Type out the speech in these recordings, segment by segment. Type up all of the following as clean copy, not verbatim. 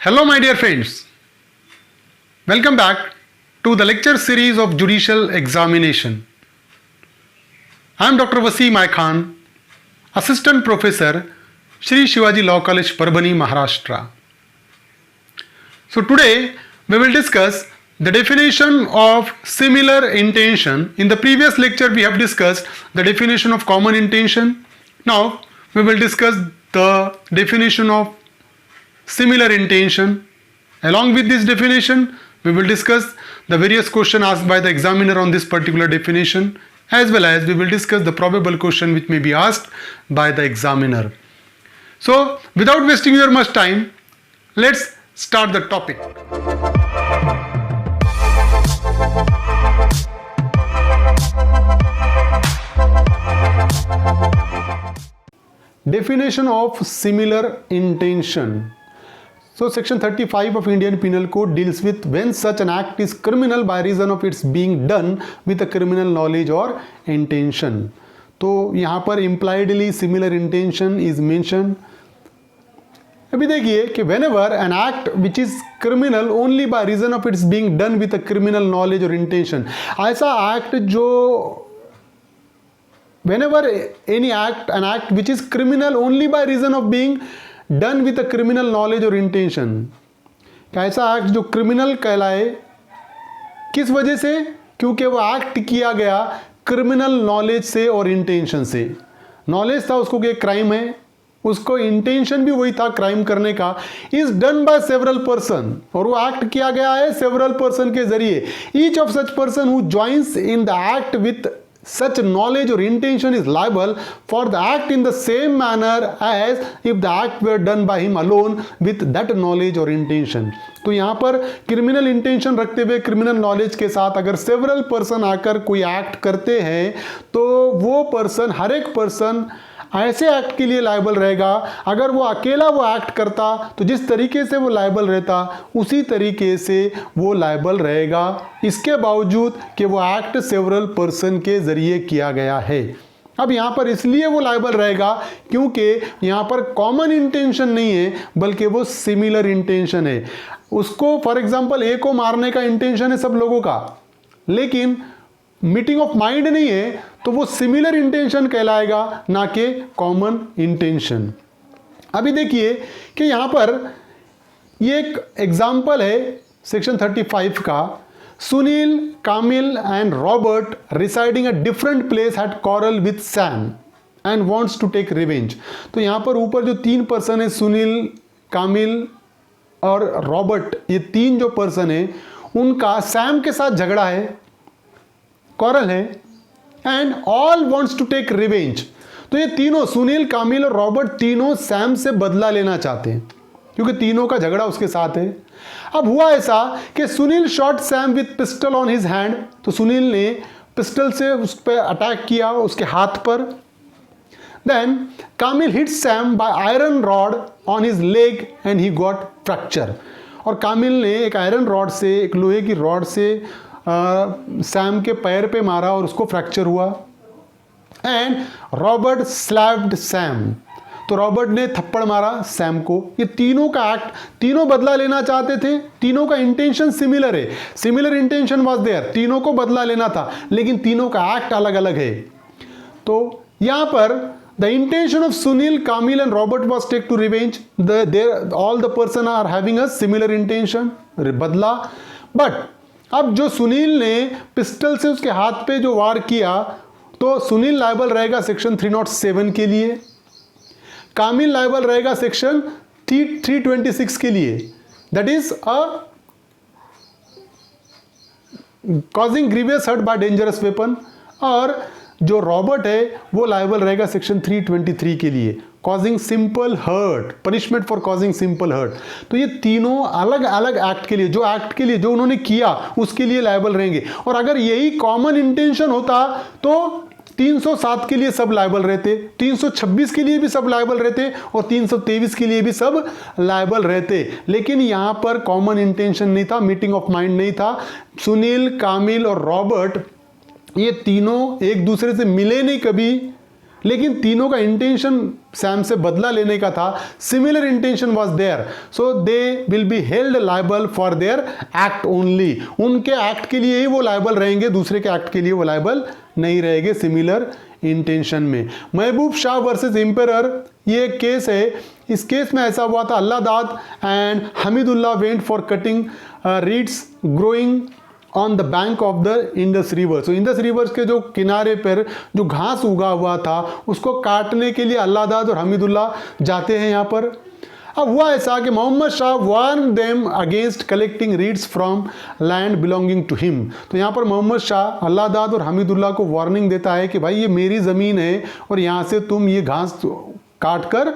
Hello, my dear friends. Welcome back to the lecture series of Judicial Examination. I am Dr. Wasim I. Khan, Assistant Professor, Shri Shivaji Law College, Parbhani, Maharashtra. So today we will discuss the definition of similar intention. In the previous lecture we have discussed the definition of common intention. Now we will discuss the definition of similar intention. Along with this definition, we will discuss the various questions asked by the examiner on this particular definition, as well as we will discuss the probable question which may be asked by the examiner. So, without wasting your much time, let's start the topic. Definition of similar intention. So section 35 of Indian Penal Code deals with when such an act is criminal by reason of its being done with a criminal knowledge or intention. तो यहाँ पर impliedly similar intention is mentioned. अभी देखिए कि whenever an act which is criminal only by reason of its being done with a criminal knowledge or intention, ऐसा act जो whenever any act, an act which is criminal only by reason of being done with a criminal knowledge और intention, ऐसा act जो criminal कहलाए किस वजह से? क्योंकि वो एक्ट किया गया क्रिमिनल नॉलेज से और इंटेंशन से. नॉलेज था उसको कि एक क्राइम है, उसको इंटेंशन भी वही था क्राइम करने का. Is done by several person, और वो एक्ट किया गया है सेवरल पर्सन के जरिए. Each of such person who joins in the act with such knowledge or intention is liable for the act in the same manner as if the act were done by him alone with that knowledge or intention. तो यहाँ पर criminal intention रखते हुए criminal knowledge के साथ अगर several person आकर कोई एक्ट करते हैं तो वो पर्सन, हर एक पर्सन ऐसे एक्ट के लिए लायबल रहेगा. अगर वो अकेला वो एक्ट करता तो जिस तरीके से वो लायबल रहता उसी तरीके से वो लायबल रहेगा, इसके बावजूद कि वो एक्ट सेवरल पर्सन के ज़रिए किया गया है. अब यहाँ पर इसलिए वो लायबल रहेगा क्योंकि यहाँ पर कॉमन इंटेंशन नहीं है बल्कि वो सिमिलर इंटेंशन है. उसको फॉर एग्जांपल ए को मारने का इंटेंशन है सब लोगों का, लेकिन मीटिंग ऑफ माइंड नहीं है, तो वो सिमिलर इंटेंशन कहलाएगा, ना कि कॉमन इंटेंशन. अभी देखिए कि यहां पर ये एक एग्जांपल है सेक्शन 35 का. Sunil, Kamil and Robert residing at different place had quarrel with Sam and wants to take revenge. तो यहां पर ऊपर जो तीन पर्सन है, सुनील, कामिल और रॉबर्ट, ये तीन जो पर्सन है उनका सैम के साथ झगड़ा है, क्वारल है, and all wants to take revenge. तो ये तीनों, सुनील, कामिल और रॉबर्ट, तीनों सैम से बदला लेना चाहते हैं क्योंकि तीनों का झगड़ा उसके साथ है. अब हुआ ऐसा कि Sunil shot Sam with pistol on his hand. तो सुनील ने पिस्टल से उस पर अटैक किया, उसके हाथ पर. Then Kamil hit Sam by iron rod on his leg and he got fracture. और कामिल ने एक आयरन रॉड से, एक लोहे की रॉड से सैम के पैर पे मारा और उसको फ्रैक्चर हुआ. And Robert slapped Sam. तो रॉबर्ट ने थप्पड़ मारा सैम को. ये तीनों का एक्ट, तीनों बदला लेना चाहते थे, तीनों का इंटेंशन सिमिलर है, सिमिलर इंटेंशन वाज देयर, तीनों को बदला लेना था, लेकिन तीनों का एक्ट अलग अलग है. तो यहां पर the intention of Sunil, Kamil and Robert was take to revenge. All the person are having a similar intention, बदला. बट अब जो सुनील ने पिस्टल से उसके हाथ पे जो वार किया, तो सुनील लायबल रहेगा सेक्शन 307 के लिए, कामिल लायबल रहेगा सेक्शन 326 के लिए, that is a causing grievous hurt by dangerous weapon. और जो रॉबर्ट है वो लायबल रहेगा सेक्शन 323 के लिए, causing simple hurt, punishment for causing simple hurt. तो ये तीनों अलग अलग एक्ट के लिए, जो एक्ट के लिए जो उन्होंने किया उसके लिए लायबल रहेंगे. और अगर यही कॉमन इंटेंशन होता तो 307 के लिए सब लायबल रहते, 326 के लिए भी सब लायबल रहते और 323 के लिए भी सब लायबल रहते. लेकिन यहां पर कॉमन इंटेंशन नहीं था, मीटिंग ऑफ माइंड नहीं था. सुनील, कामिल और रॉबर्ट ये तीनों एक दूसरे से मिले नहीं कभी, लेकिन तीनों का इंटेंशन सैम से बदला लेने का था. Similar intention was there, so they will be held liable for their act only. उनके एक्ट के लिए ही वो लायबल रहेंगे, दूसरे के एक्ट के लिए वो लायबल नहीं रहेंगे सिमिलर इंटेंशन में. महबूब शाह वर्सेस एम्परर, ये एक केस है. इस केस में ऐसा हुआ था, Allahdad and Hamidullah went for cutting reeds growing on the bank of the Indus river. So Indus rivers के जो किनारे पर जो घास उगा हुआ था उसको काटने के लिए अल्लादाद और हमीदुल्लाह जाते हैं यहाँ पर. अब हुआ ऐसा कि Mohammad Shah warn them against collecting reeds from land belonging to him. तो यहाँ पर मोहम्मद शाह अल्लादाद और हमीदुल्लाह को वार्निंग देता है कि भाई ये मेरी ज़मीन है और यहाँ से तुम ये घास काट कर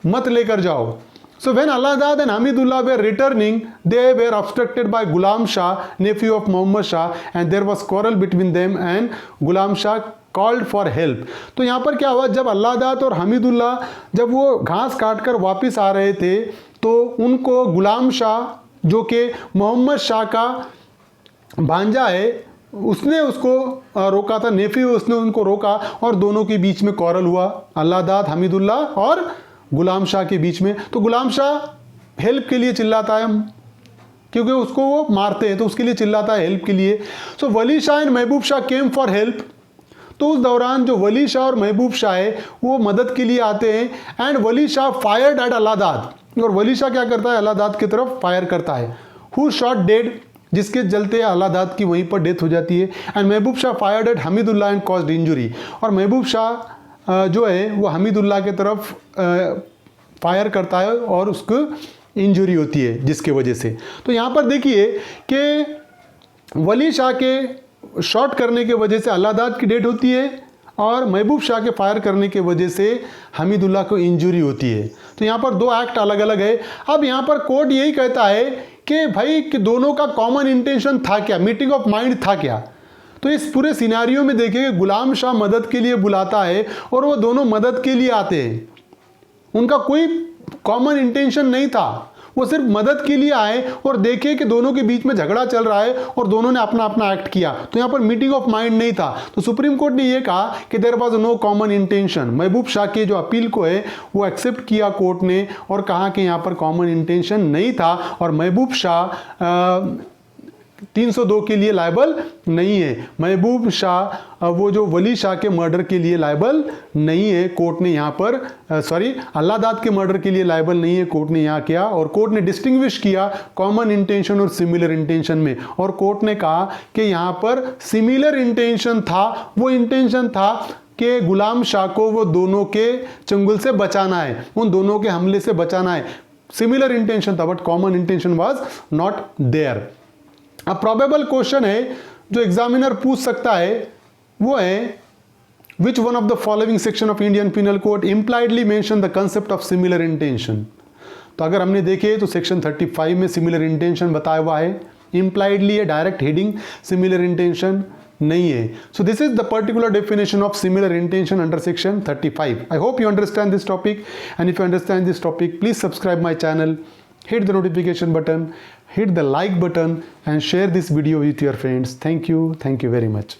मत लेकर जाओ. So when Allahdad and Hamidullah were returning, they were obstructed by Ghulam Shah, nephew of Muhammad Shah, and there was quarrel between them and Ghulam Shah called for help. तो यहाँ पर क्या हुआ, जब अल्लाहदाद और हमीदुल्लाह जब वो घास काट कर वापिस आ रहे थे तो उनको गुलाम शाह जो कि मोहम्मद शाह का भांजा है उसने उसको रोका था, नेफ्यू उसने उनको रोका और दोनों के बीच में कौरल हुआ, अल्लाहदाद हमीदुल्लाह और गुलाम शाह के बीच में. तो गुलाम शाह हेल्प के लिए चिल्लाता है क्योंकि उसको वो मारते हैं, तो उसके लिए चिल्लाता है हेल्प के लिए. सो वली Shah and Mehboob Shah came for help. तो उस दौरान जो वली शाह और महबूब शाह है वो मदद के लिए आते हैं. And Wali Shah fired at Allahdad, और वली शाह क्या करता है, अल्लाहदाद की तरफ फायर करता है. हु शॉट डेड, जिसके चलते अल्लाहदाद की वहीं पर डेथ हो जाती है. And Mehboob Shah fired eight Hameedullah and caused injury, और महबूब शाह जो है वो हमीदुल्लाह के तरफ फायर करता है और उसको इंजरी होती है जिसके वजह से. तो यहाँ पर देखिए कि वली शाह के शॉट करने के वजह से अल्लाहदाद की डेथ होती है और महबूब शाह के फायर करने के वजह से हमीदुल्लाह को इंजरी होती है. तो यहाँ पर दो एक्ट अलग अलग है. अब यहाँ पर कोर्ट यही कहता है कि भाई कि दोनों का कॉमन इंटेंशन था क्या, मीटिंग ऑफ माइंड था क्या. तो इस पूरे सिनेरियो में देखिए गुलाम शाह मदद के लिए बुलाता है और वो दोनों मदद के लिए आते हैं. उनका कोई कॉमन इंटेंशन नहीं था, वो सिर्फ मदद के लिए आए और देखे कि दोनों के बीच में झगड़ा चल रहा है और दोनों ने अपना अपना एक्ट किया. तो यहाँ पर मीटिंग ऑफ माइंड नहीं था. तो सुप्रीम कोर्ट ने ये कहा कि there was no common intention. Mahbub Shah के जो अपील को है वो एक्सेप्ट किया कोर्ट ने और कहा कि यहाँ पर कॉमन इंटेंशन नहीं था और महबूब शाह 302 के लिए लायबल नहीं है. महबूब शाह वो जो वली शाह के मर्डर के लिए लायबल नहीं है. कोर्ट ने यहाँ पर अल्लाहदाद के मर्डर के लिए लायबल नहीं है, कोर्ट ने यहाँ किया. और कोर्ट ने डिस्टिंग्विश किया कॉमन इंटेंशन और सिमिलर इंटेंशन में. और कोर्ट ने कहा कि यहाँ पर सिमिलर इंटेंशन था, वो इंटेंशन था कि गुलाम शाह को वो दोनों के चंगुल से बचाना है, उन दोनों के हमले से बचाना है. सिमिलर इंटेंशन था but common intention was not there. अब प्रोबेबल क्वेश्चन है जो एग्जामिनर पूछ सकता है वो है which one of the following section of Indian penal code impliedly mention the concept of similar intention. तो अगर हमने देखे तो सेक्शन 35 में सिमिलर इंटेंशन बताया हुआ है, इम्प्लाइडली है, डायरेक्ट हेडिंग सिमिलर इंटेंशन नहीं है. So this is the particular definition of similar intention under section 35. I hope you understand this topic and if you understand this topic please subscribe my channel, hit the notification button, hit the like button and share this video with your friends. Thank you very much.